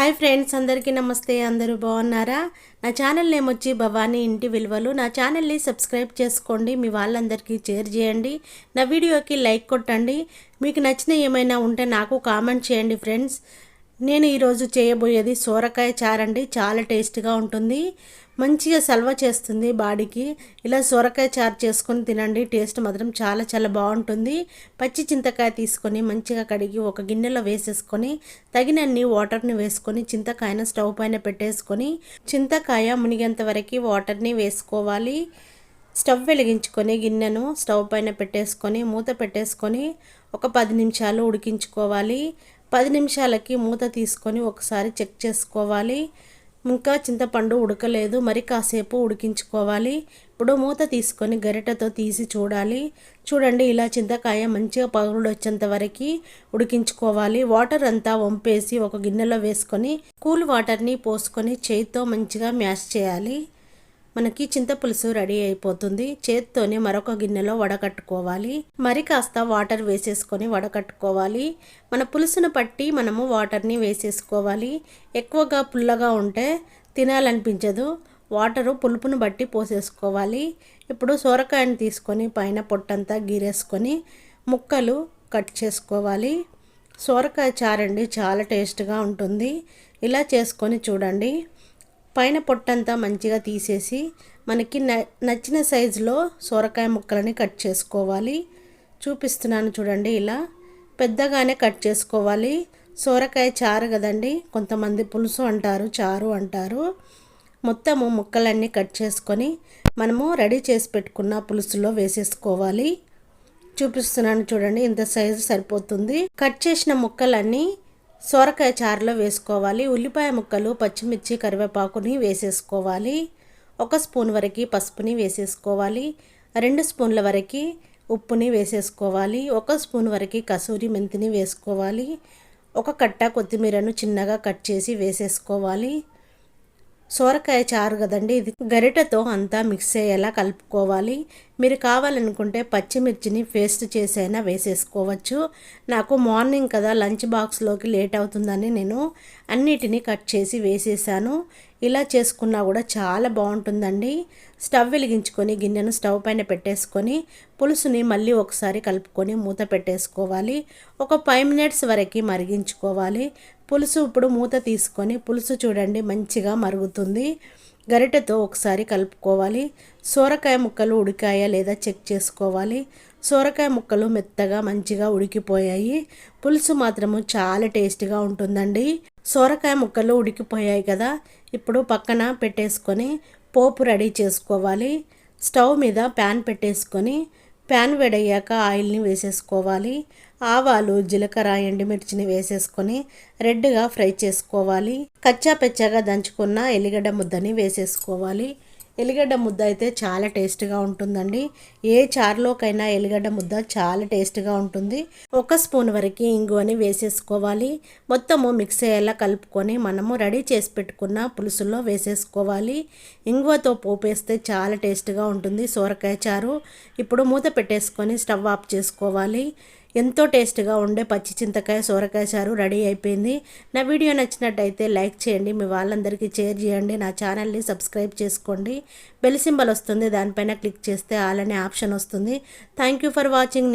Hi friends, అందరికీ నమస్తే. అందరూ బాగున్నారా? నా ఛానల్ నేమ్ వచ్చి భవానీ ఇంటి విలువలు. నా ఛానల్ని సబ్స్క్రైబ్ చేసుకోండి, మీ వాళ్ళందరికీ షేర్ చేయండి, నా వీడియోకి లైక్ కొట్టండి. మీకు నచ్చిన ఏమైనా ఉంటే నాకు కామెంట్ చేయండి ఫ్రెండ్స్. నేను ఈరోజు చేయబోయేది సోరకాయ చారండి. చాలా టేస్ట్గా ఉంటుంది, మంచిగా సల్వ చేస్తుంది బాడీకి. ఇలా సోరకాయ చారు చేసుకొని తినండి, టేస్ట్ మాత్రం చాలా చాలా బాగుంటుంది. పచ్చి చింతకాయ తీసుకొని మంచిగా కడిగి ఒక గిన్నెలో వేసేసుకొని తగినన్ని వాటర్ని వేసుకొని చింతకాయను స్టవ్ పైన పెట్టేసుకొని చింతకాయ మునిగేంత వరకు వాటర్ని వేసుకోవాలి. స్టవ్ వెలిగించుకొని గిన్నెను స్టవ్ పైన పెట్టేసుకొని మూత పెట్టేసుకొని ఒక 10 నిమిషాలు ఉడికించుకోవాలి. 10 నిమిషాలకి మూత తీసుకొని ఒకసారి చెక్ చేసుకోవాలి. ఇంకా చింతపండు ఉడకలేదు, మరి కాసేపు ఉడికించుకోవాలి. ఇప్పుడు మూత తీసుకొని గరిటెతో తీసి చూడండి, ఇలా చింతకాయ మంచిగా పగులు వచ్చేంత వరకు ఉడికించుకోవాలి. వాటర్ అంతా వంపేసి ఒక గిన్నెలో వేసుకొని కూల్ వాటర్ని పోసుకొని చేతితో మంచిగా మ్యాష్ చేయాలి. మనకి చింతపులుసు రెడీ అయిపోతుంది. చేత్తోనే మరొక గిన్నెలో వడకట్టుకోవాలి. మరి కాస్త వాటర్ వేసేసుకొని వడకట్టుకోవాలి. మన పులుసును పట్టి మనము వాటర్ని వేసేసుకోవాలి. ఎక్కువగా పుల్లగా ఉంటే తినాలనిపించదు, వాటరు పులుపును బట్టి పోసేసుకోవాలి. ఇప్పుడు సోరకాయని తీసుకొని పైన పొట్టంతా గీరేసుకొని ముక్కలు కట్ చేసుకోవాలి. సోరకాయ చారండి, చాలా టేస్ట్గా ఉంటుంది. ఇలా చేసుకొని చూడండి. పైన పొట్టంతా మంచిగా తీసేసి మనకి నచ్చిన సైజులో సొరకాయ ముక్కలని కట్ చేసుకోవాలి. చూపిస్తున్నాను చూడండి, ఇలా పెద్దగానే కట్ చేసుకోవాలి. సొరకాయ చారు కదండి, కొంతమంది పులుసు అంటారు, చారు అంటారు. మొత్తము ముక్కలన్నీ కట్ చేసుకొని మనము రెడీ చేసి పెట్టుకున్న పులుసులో వేసేసుకోవాలి. చూపిస్తున్నాను చూడండి, ఇంత సైజు సరిపోతుంది. కట్ చేసిన ముక్కలన్నీ సొరకాయ చారులో వేసుకోవాలి. ఉల్లిపాయ ముక్కలు, పచ్చిమిర్చి, కరివేపాకుని వేసేసుకోవాలి. 1 స్పూన్ వరకు పసుపుని వేసేసుకోవాలి. 2 స్పూన్ల వరకు ఉప్పుని వేసేసుకోవాలి. 1 స్పూన్ వరకు కసూరి మెంతిని వేసుకోవాలి. 1 కట్ట కొత్తిమీరను చిన్నగా కట్ చేసి వేసేసుకోవాలి. సోరకాయ చారు కదండి, ఇది గరిటెతో అంతా మిక్స్ అయ్యేలా కలుపుకోవాలి. మీరు కావాలనుకుంటే పచ్చిమిర్చిని పేస్ట్ చేసైనా వేసేసుకోవచ్చు. నాకు మార్నింగ్ కదా, లంచ్ బాక్స్లోకి లేట్ అవుతుందని నేను అన్నిటినీ కట్ చేసి వేసేసాను. ఇలా చేసుకున్నా కూడా చాలా బాగుంటుందండి. స్టవ్ వెలిగించుకొని గిన్నెను స్టవ్ పైన పెట్టేసుకొని పులుసుని మళ్ళీ ఒకసారి కలుపుకొని మూత పెట్టేసుకోవాలి. ఒక 5 మినిట్స్ వరకు మరిగించుకోవాలి. పులుసు ఇప్పుడు మూత తీసుకొని పులుసు చూడండి మంచిగా మరుగుతుంది. గరిటెతో ఒకసారి కలుపుకోవాలి. సోరకాయ ముక్కలు ఉడికాయా లేదా చెక్ చేసుకోవాలి. సోరకాయ ముక్కలు మెత్తగా మంచిగా ఉడికిపోయాయి. పులుసు మాత్రము చాలా టేస్ట్గా ఉంటుందండి. సోరకాయ ముక్కలు ఉడికిపోయాయి కదా, ఇప్పుడు పక్కన పెట్టేసుకొని పోపు రెడీ చేసుకోవాలి. స్టవ్ మీద ప్యాన్ పెట్టేసుకొని ప్యాన్ వేడయ్యాక ఆయిల్ని వేసేసుకోవాలి. ఆవాలు, జీలకర్ర, ఎండుమిర్చిని వేసేసుకొని రెడ్గా ఫ్రై చేసుకోవాలి. కచ్చా పెచ్చగా దంచుకున్న ఎల్లిగడ్డ ముద్దని వేసేసుకోవాలి. ఎల్లిగడ్డ ముద్ద అయితే చాలా టేస్ట్గా ఉంటుందండి. ఏ చారులోకైనా ఎల్లిగడ్డ ముద్ద చాలా టేస్ట్గా ఉంటుంది. 1 స్పూన్ వరకు ఇంగువని వేసేసుకోవాలి. మొత్తము మిక్స్ అయ్యేలా కలుపుకొని మనము రెడీ చేసి పెట్టుకున్న పులుసులో వేసేసుకోవాలి. ఇంగువతో పోపేస్తే చాలా టేస్ట్గా ఉంటుంది సోరకాయ చారు. ఇప్పుడు మూత పెట్టేసుకొని స్టవ్ ఆఫ్ చేసుకోవాలి. ఎంతో టేస్ట్గా ఉండే పచ్చి చింతకాయ సోరకాయ చారు రెడీ అయిపోయింది. నా వీడియో నచ్చినట్టయితే లైక్ చేయండి, మీ వాళ్ళందరికీ షేర్ చేయండి, నా ఛానల్ని సబ్స్క్రైబ్ చేసుకోండి. బెల్ సింబల్ వస్తుంది, దానిపైన క్లిక్ చేస్తే ఆల్ అనే ఆప్షన్ వస్తుంది. Thank you for watching.